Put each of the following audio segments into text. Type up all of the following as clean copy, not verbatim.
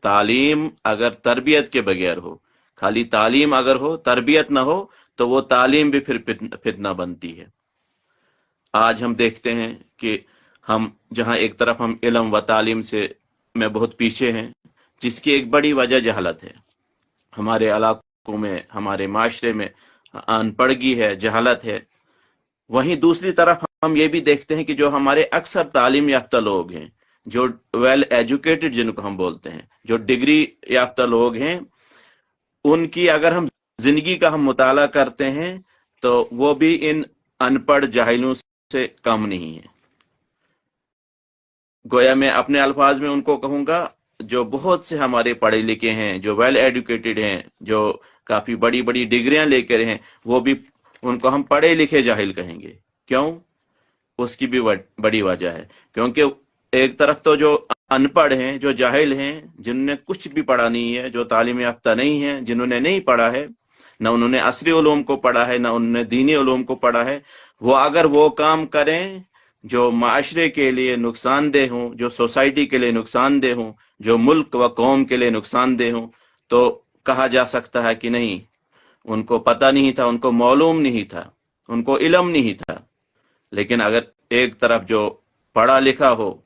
तालीम अगर तरबियत के बगैर हो, खाली तालीम अगर हो तरबियत ना हो, तो वो तालीम भी फिर फितना बनती है। आज हम देखते हैं कि हम जहां एक तरफ हम इल्म व तालीम से में बहुत पीछे हैं, जिसकी एक बड़ी वजह जहालत है। हमारे इलाकों में, हमारे माशरे में अनपढ़गी है, जहालत है। वहीं दूसरी तरफ हम ये भी देखते हैं कि जो हमारे अक्सर तालीम याफ्ता लोग हैं, जो वेल एजुकेटेड जिनको हम बोलते हैं, जो डिग्री याफ्ता लोग हैं, उनकी अगर हम जिंदगी का हम मुताला करते हैं तो वो भी इन अनपढ़ जाहिलों से कम नहीं है। गोया मैं अपने अल्फाज में उनको कहूंगा, जो बहुत से हमारे पढ़े लिखे हैं, जो वेल एजुकेटेड हैं, जो काफी बड़ी बड़ी डिग्रियां लेकर हैं, वो भी उनको हम पढ़े लिखे जाहिल कहेंगे। क्यों? उसकी भी बड़ी वजह है, क्योंकि एक तरफ तो जो अनपढ़ हैं, जो जाहिल हैं, जिन्होंने कुछ भी पढ़ा नहीं है, जो तालीम याफ्ता नहीं है, जिन्होंने नहीं पढ़ा है, ना उन्होंने असरी उलूम को पढ़ा है, ना उन्होंने दीनी उलूम को पढ़ा है, वो अगर वो काम करें जो माशरे के लिए नुकसानदेह हो, जो सोसाइटी के लिए नुकसानदेह हो, जो मुल्क व कौम के लिए नुकसानदेह हो, तो कहा जा सकता है कि नहीं, उनको पता नहीं था, उनको मालूम नहीं था, उनको इल्म नहीं था। लेकिन अगर एक तरफ जो पढ़ा लिखा हो,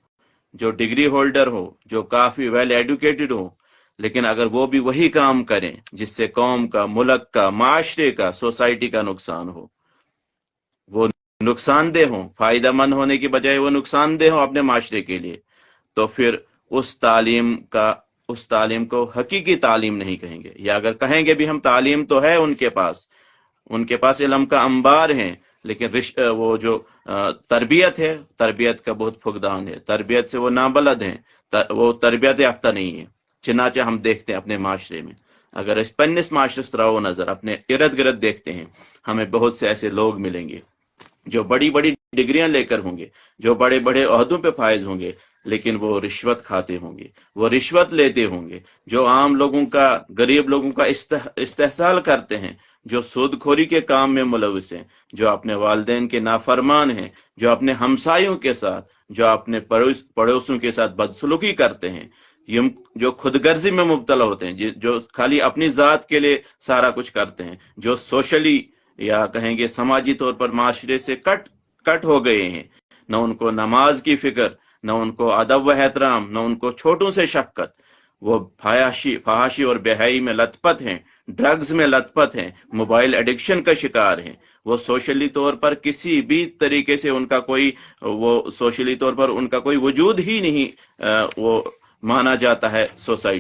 जो डिग्री होल्डर हो, जो काफी वेल एजुकेटेड हो, लेकिन अगर वो भी वही काम करें जिससे कौम का, मुल्क का, माशरे का, सोसाइटी का नुकसान हो, वो नुकसानदेह हो, फायदा मंद होने की बजाय वो नुकसानदेह हो अपने माशरे के लिए, तो फिर उस तालीम को हकीकी तालीम नहीं कहेंगे। या अगर कहेंगे भी हम, तालीम तो है उनके पास इल्म का अंबार है, लेकिन वो जो तरबियत है, तरबियत का बहुत फुकदान है, तरबियत से वो नाबलद हैं, वो तरबियत याफ्ता नहीं है। चनाचे हम देखते हैं अपने माशरे में, अगर इस पन्निस माशरे रहो नजर, अपने इर्द गिर्द देखते हैं, हमें बहुत से ऐसे लोग मिलेंगे जो बड़ी बड़ी डिग्रियां लेकर होंगे, जो बड़े बड़े ओहदों पे फायज होंगे, लेकिन वो रिश्वत खाते होंगे, वो रिश्वत लेते होंगे, जो आम लोगों का, गरीब लोगों का इस्तेहसाल करते हैं, जो सूदखोरी के काम में मुलविस हैं, जो अपने वालिदैन के नाफरमान हैं, जो अपने हमसायों के साथ, जो अपने पड़ोसियों के साथ बदसलूकी करते हैं, ये जो खुदगर्जी में मुब्तला होते हैं, जो खाली अपनी जात के लिए सारा कुछ करते हैं, जो सोशली या कहेंगे समाजी तौर पर माशरे से कट हो गए हैं, न उनको नमाज की फिक्र, न उनको अदब व एहतराम, न उनको छोटों से शफकत, वो फहाशी और बेहयाई में लथपथ हैं, ड्रग्स में लथपथ हैं, मोबाइल एडिक्शन का शिकार हैं। वो सोशली तौर पर किसी भी तरीके से उनका कोई, वो सोशली तौर पर उनका कोई वजूद ही नहीं वो माना जाता है सोसाइटी